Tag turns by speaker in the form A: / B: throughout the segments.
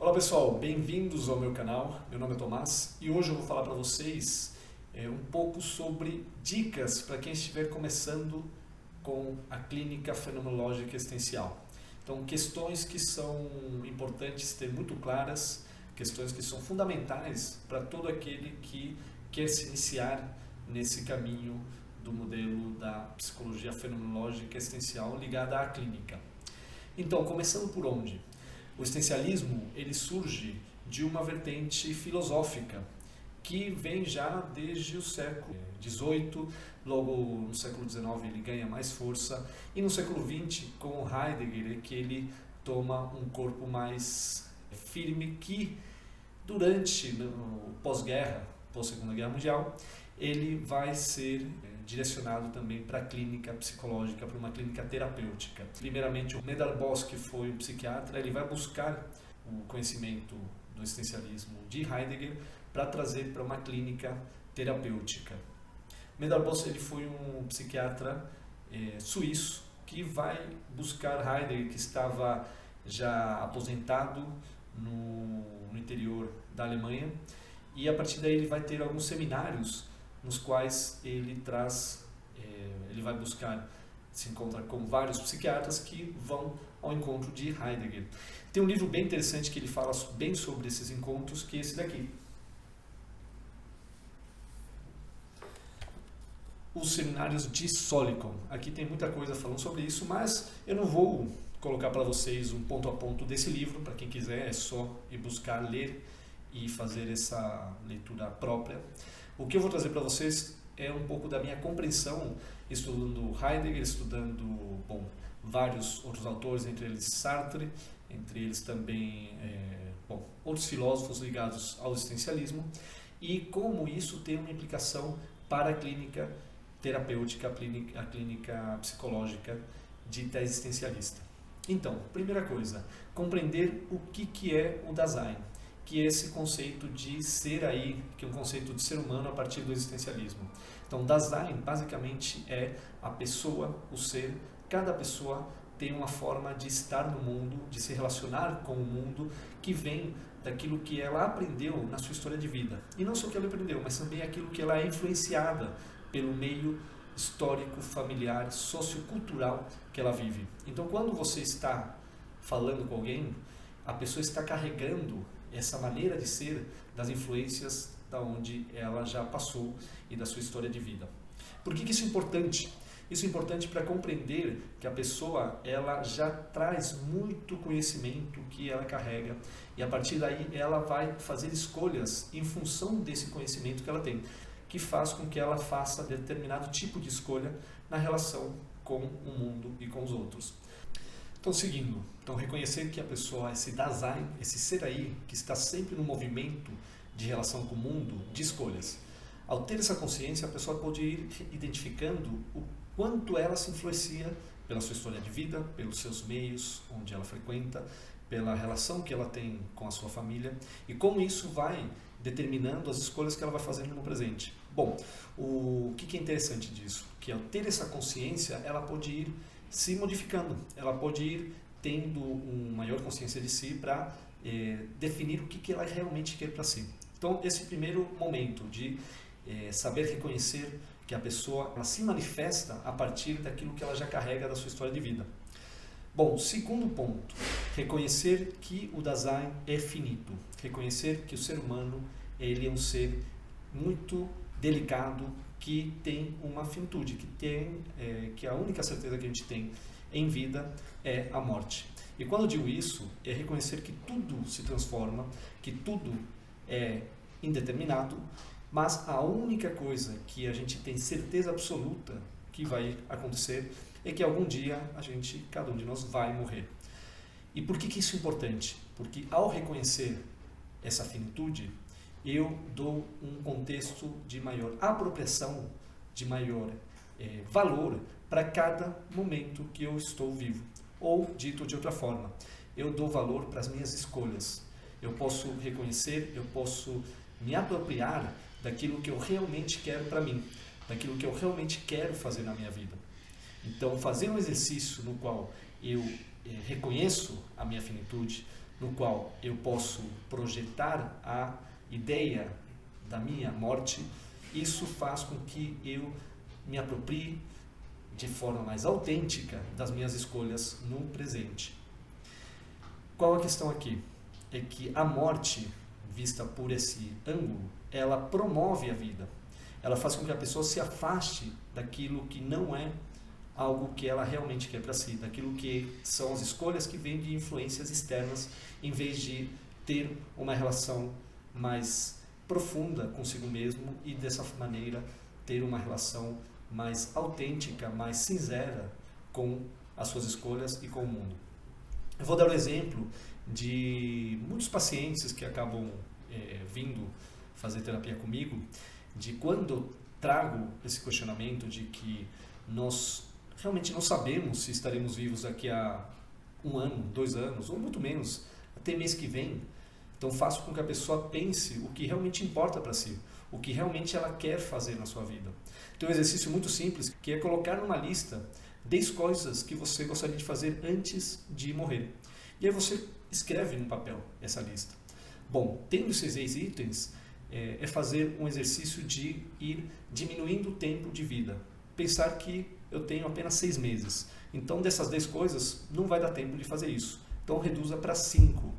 A: Olá pessoal, bem-vindos ao meu canal. Meu nome é Tomás e hoje eu vou falar para vocês um pouco sobre dicas para quem estiver começando com a clínica fenomenológica existencial. Então, questões que são importantes ter muito claras, questões que são fundamentais para todo aquele que quer se iniciar nesse caminho do modelo da psicologia fenomenológica existencial ligada à clínica. Então, começando por onde? O existencialismo ele surge de uma vertente filosófica que vem já desde o século XVIII, logo no século XIX ele ganha mais força, e no século XX, com Heidegger, é que ele toma um corpo mais firme que durante o pós-guerra, pós-segunda guerra mundial, ele vai ser direcionado também para a clínica psicológica, para uma clínica terapêutica. Primeiramente, o Medarbos, que foi um psiquiatra, ele vai buscar o conhecimento do existencialismo de Heidegger para trazer para uma clínica terapêutica. Medarbos ele foi um psiquiatra suíço que vai buscar Heidegger, que estava já aposentado no interior da Alemanha, e a partir daí ele vai ter alguns seminários nos quais ele vai buscar, se encontra com vários psiquiatras que vão ao encontro de Heidegger. Tem um livro bem interessante que ele fala bem sobre esses encontros, que é esse daqui. Os Seminários de Solikon. Aqui tem muita coisa falando sobre isso, mas eu não vou colocar para vocês um ponto a ponto desse livro. Para quem quiser é só ir buscar, ler e fazer essa leitura própria. O que eu vou trazer para vocês é um pouco da minha compreensão, estudando Heidegger, estudando vários outros autores, entre eles Sartre, entre eles também outros filósofos ligados ao existencialismo, e como isso tem uma implicação para a clínica terapêutica, a clínica psicológica dita existencialista. Então, primeira coisa, compreender o que é o Dasein, que é esse conceito de ser aí, que é um conceito de ser humano a partir do existencialismo. Então, Dasein basicamente é a pessoa, o ser. Cada pessoa tem uma forma de estar no mundo, de se relacionar com o mundo, que vem daquilo que ela aprendeu na sua história de vida. E não só o que ela aprendeu, mas também aquilo que ela é influenciada pelo meio histórico, familiar, sociocultural que ela vive. Então, quando você está falando com alguém, a pessoa está carregando essa maneira de ser das influências da onde ela já passou e da sua história de vida. Por que isso é importante? Isso é importante para compreender que a pessoa ela já traz muito conhecimento que ela carrega, e a partir daí ela vai fazer escolhas em função desse conhecimento que ela tem, que faz com que ela faça determinado tipo de escolha na relação com o mundo e com os outros. Então, seguindo, reconhecer que a pessoa, esse Dasein, esse ser aí, que está sempre no movimento de relação com o mundo, de escolhas. Ao ter essa consciência, a pessoa pode ir identificando o quanto ela se influencia pela sua história de vida, pelos seus meios, onde ela frequenta, pela relação que ela tem com a sua família, e como isso vai determinando as escolhas que ela vai fazendo no presente. Bom, o que é interessante disso? Que ao ter essa consciência, ela pode ir se modificando, ela pode ir tendo uma maior consciência de si para definir o que ela realmente quer para si. Então, esse primeiro momento de saber reconhecer que a pessoa ela se manifesta a partir daquilo que ela já carrega da sua história de vida. Bom, segundo ponto, reconhecer que o Dasein é finito, reconhecer que o ser humano ele é um ser muito delicado, que tem uma finitude, que a única certeza que a gente tem em vida é a morte. E quando eu digo isso, é reconhecer que tudo se transforma, que tudo é indeterminado, mas a única coisa que a gente tem certeza absoluta que vai acontecer é que algum dia cada um de nós vai morrer. E por que isso é importante? Porque ao reconhecer essa finitude, eu dou um contexto de maior apropriação, de maior valor para cada momento que eu estou vivo. Ou, dito de outra forma, eu dou valor para as minhas escolhas. Eu posso reconhecer, eu posso me apropriar daquilo que eu realmente quero para mim, daquilo que eu realmente quero fazer na minha vida. Então, fazer um exercício no qual eu reconheço a minha finitude, no qual eu posso projetar a ideia da minha morte, isso faz com que eu me aproprie de forma mais autêntica das minhas escolhas no presente. Qual a questão aqui? É que a morte, vista por esse ângulo, ela promove a vida. Ela faz com que a pessoa se afaste daquilo que não é algo que ela realmente quer para si, daquilo que são as escolhas que vêm de influências externas, em vez de ter uma relação mais profunda consigo mesmo e dessa maneira ter uma relação mais autêntica, mais sincera com as suas escolhas e com o mundo. Eu vou dar um exemplo de muitos pacientes que acabam vindo fazer terapia comigo, de quando eu trago esse questionamento de que nós realmente não sabemos se estaremos vivos daqui a 1 ano, 2 anos, ou muito menos, até mês que vem. Então faço com que a pessoa pense o que realmente importa para si, o que realmente ela quer fazer na sua vida. Tem um exercício muito simples, que é colocar numa lista 10 coisas que você gostaria de fazer antes de morrer. E aí você escreve no papel essa lista. Bom, tendo esses 10 itens, é fazer um exercício de ir diminuindo o tempo de vida. Pensar que eu tenho apenas 6 meses. Então, dessas 10 coisas, não vai dar tempo de fazer isso. Então, reduza para 5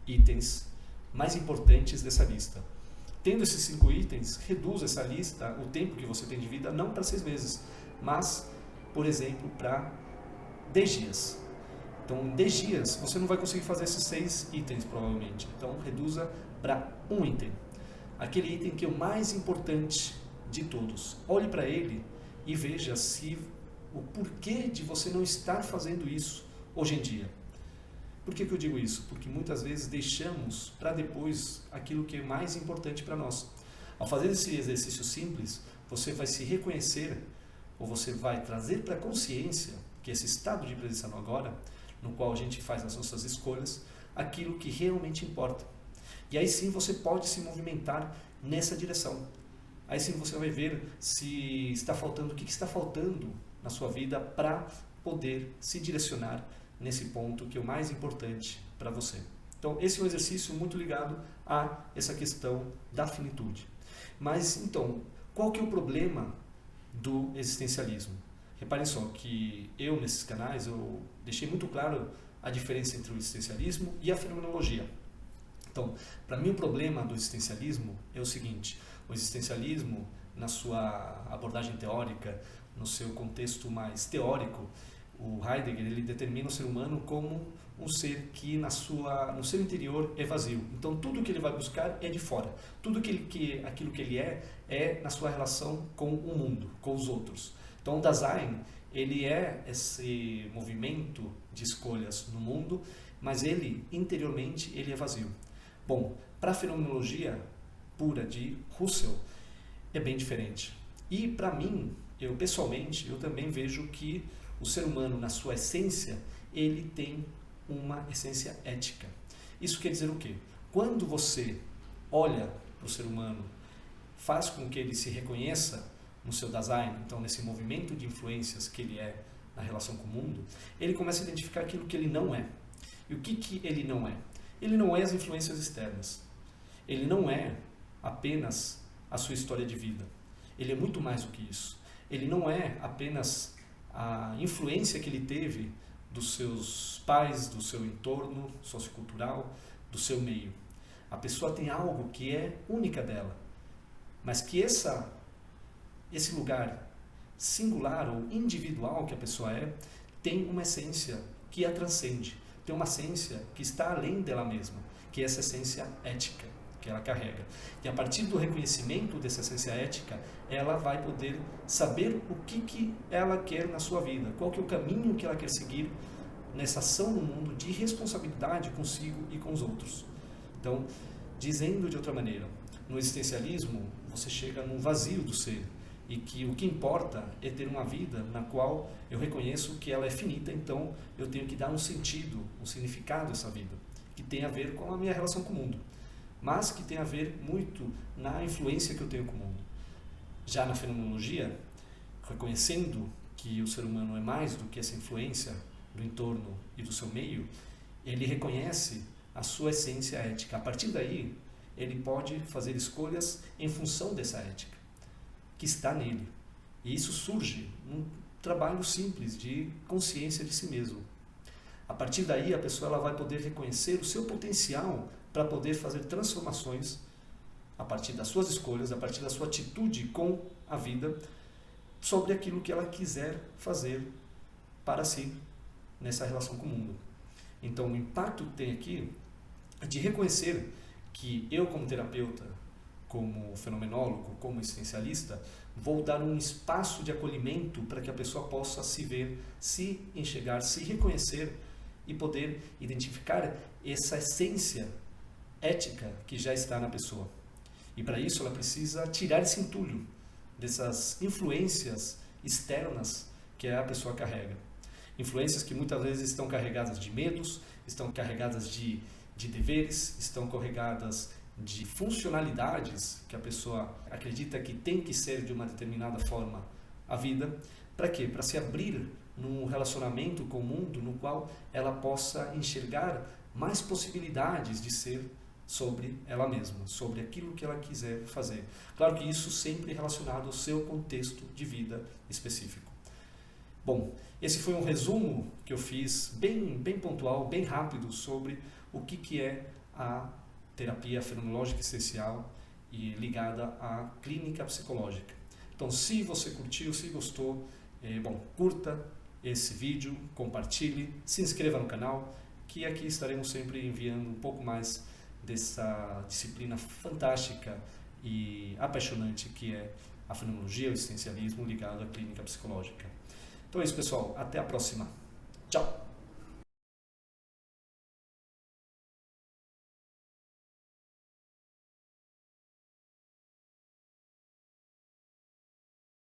A: itens mais importantes dessa lista. Tendo esses 5 itens, reduza essa lista, o tempo que você tem de vida, não para 6 meses, mas, por exemplo, para 10 dias. Então, em 10 dias, você não vai conseguir fazer esses 6 itens, provavelmente. Então, reduza para 1 item. Aquele item que é o mais importante de todos. Olhe para ele e veja se o porquê de você não estar fazendo isso hoje em dia. Por que eu digo isso? Porque muitas vezes deixamos para depois aquilo que é mais importante para nós. Ao fazer esse exercício simples, você vai se reconhecer, ou você vai trazer para a consciência, que é esse estado de presença no agora, no qual a gente faz as nossas escolhas, aquilo que realmente importa. E aí sim você pode se movimentar nessa direção. Aí sim você vai ver se está faltando, o que está faltando na sua vida para poder se direcionar nesse ponto que é o mais importante para você. Então esse é um exercício muito ligado a essa questão da finitude. Mas então, qual que é o problema do existencialismo? Reparem só que eu nesses canais eu deixei muito claro a diferença entre o existencialismo e a fenomenologia. Então, para mim o problema do existencialismo é o seguinte: o existencialismo, na sua abordagem teórica, no seu contexto mais teórico, o Heidegger ele determina o ser humano como um ser que no seu interior é vazio. Então tudo que ele vai buscar é de fora. Tudo aquilo que ele é na sua relação com o mundo, com os outros. Então o Dasein ele é esse movimento de escolhas no mundo, mas ele interiormente ele é vazio. Bom, para a fenomenologia pura de Husserl é bem diferente. E para mim, eu pessoalmente, eu também vejo que o ser humano, na sua essência, ele tem uma essência ética. Isso quer dizer o quê? Quando você olha para o ser humano, faz com que ele se reconheça no seu Dasein, então nesse movimento de influências que ele é na relação com o mundo, ele começa a identificar aquilo que ele não é. E o que ele não é? Ele não é as influências externas. Ele não é apenas a sua história de vida. Ele é muito mais do que isso. Ele não é apenas a influência que ele teve dos seus pais, do seu entorno sociocultural, do seu meio. A pessoa tem algo que é única dela, mas que esse lugar singular ou individual que a pessoa tem uma essência que a transcende, tem uma essência que está além dela mesma, que é essa essência ética que ela carrega. E a partir do reconhecimento dessa essência ética, ela vai poder saber o que ela quer na sua vida, qual que é o caminho que ela quer seguir nessa ação no mundo de responsabilidade consigo e com os outros. Então, dizendo de outra maneira, no existencialismo, você chega num vazio do ser, e que o que importa é ter uma vida na qual eu reconheço que ela é finita, então eu tenho que dar um sentido, um significado a essa vida, que tem a ver com a minha relação com o mundo, mas que tem a ver muito na influência que eu tenho com o mundo. Já na fenomenologia, reconhecendo que o ser humano é mais do que essa influência do entorno e do seu meio, Ele reconhece a sua essência ética. A partir daí, ele pode fazer escolhas em função dessa ética que está nele. E isso surge num trabalho simples de consciência de si mesmo. A partir daí, a pessoa ela vai poder reconhecer o seu potencial para poder fazer transformações a partir das suas escolhas, a partir da sua atitude com a vida, sobre aquilo que ela quiser fazer para si nessa relação com o mundo. Então, o impacto que tem aqui é de reconhecer que eu, como terapeuta, como fenomenólogo, como existencialista, vou dar um espaço de acolhimento para que a pessoa possa se ver, se enxergar, se reconhecer e poder identificar essa essência ética que já está na pessoa. E para isso ela precisa tirar esse entulho dessas influências externas que a pessoa carrega. Influências que muitas vezes estão carregadas de medos, estão carregadas de deveres, estão carregadas de funcionalidades que a pessoa acredita que tem que ser de uma determinada forma a vida. Para quê? Para se abrir num relacionamento com o mundo no qual ela possa enxergar mais possibilidades de ser sobre ela mesma, sobre aquilo que ela quiser fazer. Claro que isso sempre relacionado ao seu contexto de vida específico. Bom, esse foi um resumo que eu fiz bem pontual, bem rápido sobre o que é a terapia fenomenológica essencial e ligada à clínica psicológica. Então, se você curtiu, se gostou, curta esse vídeo, compartilhe, se inscreva no canal, que aqui estaremos sempre enviando um pouco mais dessa disciplina fantástica e apaixonante que é a fenomenologia, o existencialismo ligado à clínica psicológica. Então é isso, pessoal. Até a próxima. Tchau!